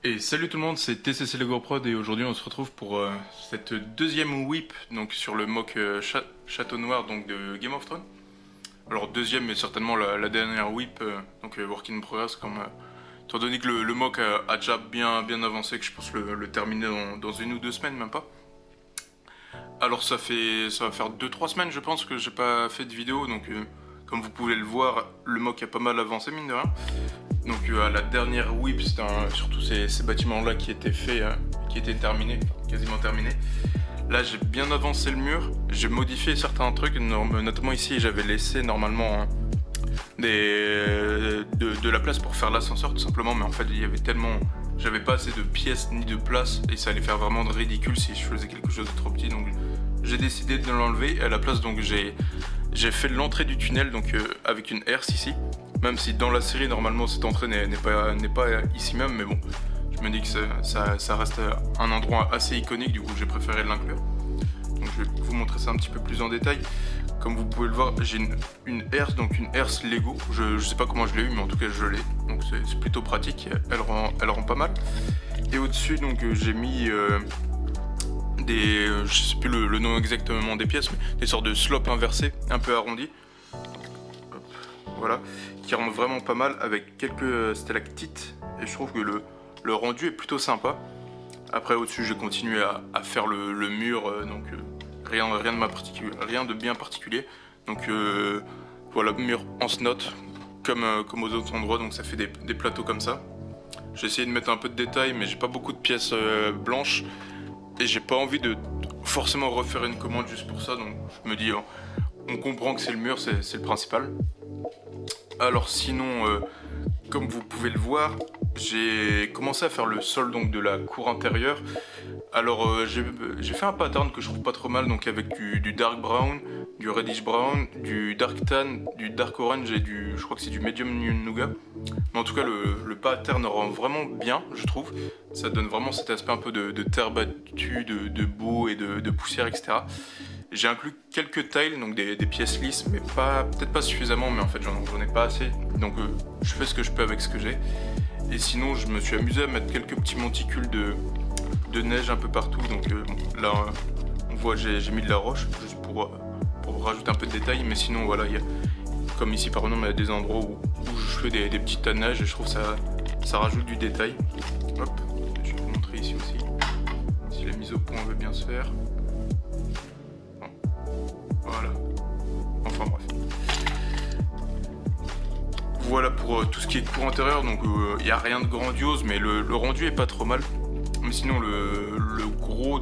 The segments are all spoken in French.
Et salut tout le monde, c'est TCC Lego Prod et aujourd'hui on se retrouve pour cette deuxième whip donc sur le mock Château Noir donc de Game of Thrones. Alors deuxième mais certainement la dernière whip, donc work in progress étant donné que le mock a déjà bien avancé, que je pense le terminer dans 1 ou 2 semaines même pas. Alors ça va faire 2-3 semaines je pense que j'ai pas fait de vidéo, donc comme vous pouvez le voir le mock a pas mal avancé mine de rien. Donc à la dernière whip, c'était surtout ces bâtiments-là qui étaient faits, qui étaient terminés, quasiment terminés. Là j'ai bien avancé le mur, j'ai modifié certains trucs, notamment ici j'avais laissé normalement de la place pour faire l'ascenseur tout simplement, mais en fait il y avait tellement... J'avais pas assez de pièces ni de place et ça allait faire vraiment de ridicule si je faisais quelque chose de trop petit, donc j'ai décidé de l'enlever. À la place donc j'ai fait l'entrée du tunnel donc avec une herse ici. Même si dans la série normalement cette entrée n'est pas ici même, mais bon, je me dis que ça reste un endroit assez iconique, du coup j'ai préféré l'inclure. Donc je vais vous montrer ça un petit peu plus en détail. Comme vous pouvez le voir, j'ai une herse, donc une herse Lego. Je sais pas comment je l'ai eu, mais en tout cas je l'ai. Donc c'est plutôt pratique, elle rend pas mal. Et au-dessus donc j'ai mis je sais plus le nom exactement des pièces, mais des sortes de slopes inversés, un peu arrondis. Voilà, qui rendent vraiment pas mal avec quelques stalactites et je trouve que le rendu est plutôt sympa. Après au-dessus j'ai continué à faire le mur, donc rien de bien particulier. Donc voilà, mur en snot comme aux autres endroits, donc ça fait des plateaux comme ça. J'ai essayé de mettre un peu de détails mais j'ai pas beaucoup de pièces blanches et j'ai pas envie de forcément refaire une commande juste pour ça, donc je me dis on comprend que c'est le mur, c'est le principal. Alors sinon, comme vous pouvez le voir, j'ai commencé à faire le sol donc de la cour intérieure. Alors j'ai fait un pattern que je trouve pas trop mal, donc avec du dark brown, du reddish brown, du dark tan, du dark orange et je crois que c'est du medium nougat. Mais en tout cas le pattern rend vraiment bien, je trouve. Ça donne vraiment cet aspect un peu de terre battue, de boue et de poussière, etc. J'ai inclus quelques tiles, donc des pièces lisses, mais peut-être pas suffisamment, mais en fait j'en ai pas assez. Donc je fais ce que je peux avec ce que j'ai. Et sinon je me suis amusé à mettre quelques petits monticules de neige un peu partout. Donc bon, là on voit j'ai mis de la roche juste pour rajouter un peu de détails. Mais sinon voilà, comme ici par exemple il y a des endroits où je fais des petits tas de neige et je trouve ça rajoute du détail. Hop, je vais vous montrer ici aussi, si la mise au point veut bien se faire. Voilà, enfin bref. Voilà pour tout ce qui est cour intérieure, donc il n'y a rien de grandiose, mais le rendu est pas trop mal. Mais sinon le gros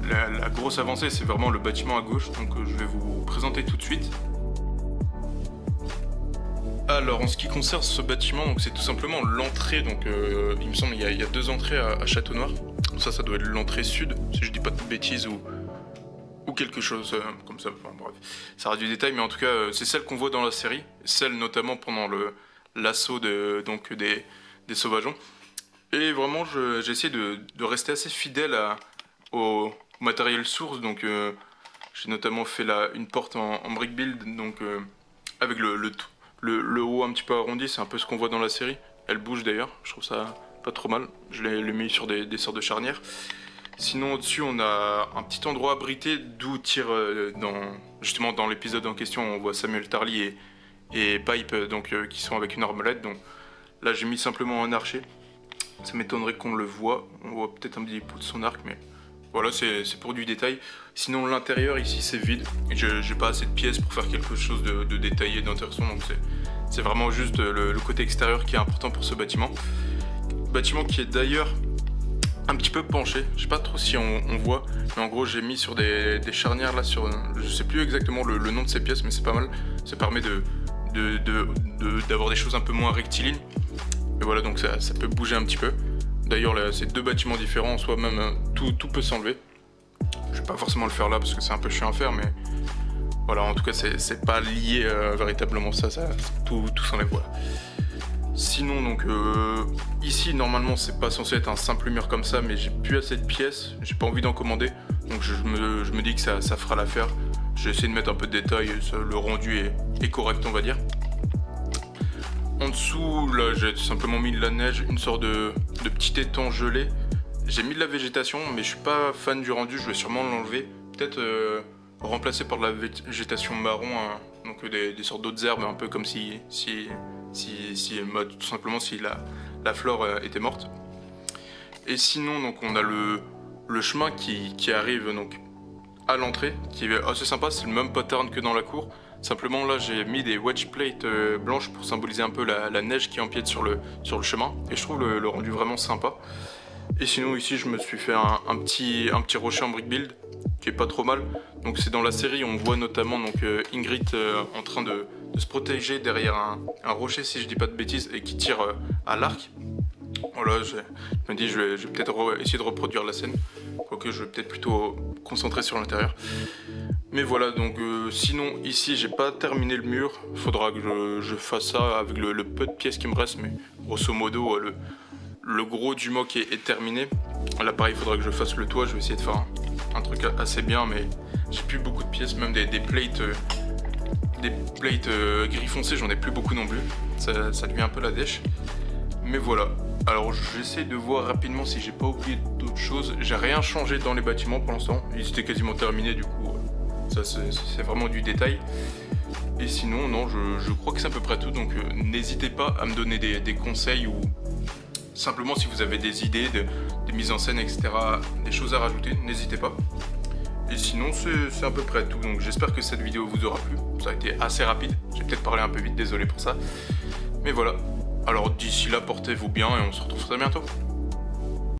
la grosse avancée c'est vraiment le bâtiment à gauche, donc je vais vous présenter tout de suite. Alors en ce qui concerne ce bâtiment, donc c'est tout simplement l'entrée, donc il me semble qu'il y a 2 entrées à Château Noir. Ça doit être l'entrée sud, si je dis pas de bêtises ou quelque chose comme ça, enfin, bref, ça aura du détail, mais en tout cas c'est celle qu'on voit dans la série, celle notamment pendant l'assaut des sauvageons. Et vraiment j'ai essayé de rester assez fidèle au matériel source, donc j'ai notamment fait une porte en brick build, donc avec le haut un petit peu arrondi, c'est un peu ce qu'on voit dans la série, elle bouge d'ailleurs, je trouve ça pas trop mal, je l'ai mis sur des sortes de charnières. Sinon au-dessus on a un petit endroit abrité d'où tire justement dans l'épisode en question on voit Samuel Tarly et Pipe donc qui sont avec une arbalète. Donc là j'ai mis simplement un archer, ça m'étonnerait qu'on le voit, on voit peut-être un petit bout de son arc, mais voilà, c'est pour du détail. Sinon l'intérieur ici c'est vide, j'ai pas assez de pièces pour faire quelque chose de détaillé, d'intéressant, donc c'est vraiment juste le côté extérieur qui est important pour ce bâtiment qui est d'ailleurs un petit peu penché, je sais pas trop si on voit, mais en gros j'ai mis sur des charnières là, je sais plus exactement le nom de ces pièces, mais c'est pas mal, ça permet d'avoir des choses un peu moins rectilignes, et voilà, donc ça peut bouger un petit peu. D'ailleurs là c'est 2 bâtiments différents, en soi même tout peut s'enlever, je vais pas forcément le faire là parce que c'est un peu chiant à faire, mais voilà, en tout cas c'est pas lié véritablement ça tout s'enlève, voilà. Sinon donc ici normalement c'est pas censé être un simple mur comme ça, mais j'ai plus assez de pièces, j'ai pas envie d'en commander, donc je me dis que ça fera l'affaire. J'ai essayé de mettre un peu de détail, le rendu est correct on va dire. En dessous, là, j'ai tout simplement mis de la neige, une sorte de petit étang gelé. J'ai mis de la végétation, mais je suis pas fan du rendu, je vais sûrement l'enlever. Peut-être remplacer par de la végétation marron, hein, donc des sortes d'autres herbes, un peu comme si tout simplement si la flore était morte. Et sinon, donc on a le chemin qui arrive donc à l'entrée, qui est assez sympa, c'est le même pattern que dans la cour. Simplement là j'ai mis des wedge plates blanches pour symboliser un peu la neige qui empiète sur le chemin. Et je trouve le rendu vraiment sympa. Et sinon ici je me suis fait un petit rocher en brick build qui est pas trop mal. Donc c'est dans la série, on voit notamment donc, Ingrid en train de se protéger derrière un rocher si je dis pas de bêtises et qui tire à l'arc. Voilà, je me dis je vais peut-être essayer de reproduire la scène. Quoique je vais peut-être plutôt concentrer sur l'intérieur. Mais voilà, donc sinon ici j'ai pas terminé le mur. Faudra que je fasse ça avec le peu de pièces qui me reste. Mais grosso modo le gros du mock est terminé. Là pareil, il faudra que je fasse le toit. Je vais essayer de faire un truc assez bien. Mais j'ai plus beaucoup de pièces, même des plates gris foncé, j'en ai plus beaucoup non plus. Ça devient un peu la dèche. Mais voilà. Alors j'essaie de voir rapidement si j'ai pas oublié d'autres choses. J'ai rien changé dans les bâtiments pour l'instant. Ils étaient quasiment terminés du coup. Ça c'est vraiment du détail. Et sinon non, je crois que c'est à peu près tout. Donc n'hésitez pas à me donner des conseils ou simplement si vous avez des idées, des mises en scène, etc. Des choses à rajouter, n'hésitez pas. Et sinon c'est à peu près tout. Donc j'espère que cette vidéo vous aura plu. Ça a été assez rapide. J'ai peut-être parlé un peu vite, désolé pour ça. Mais voilà. Alors d'ici là, portez-vous bien et on se retrouve très bientôt.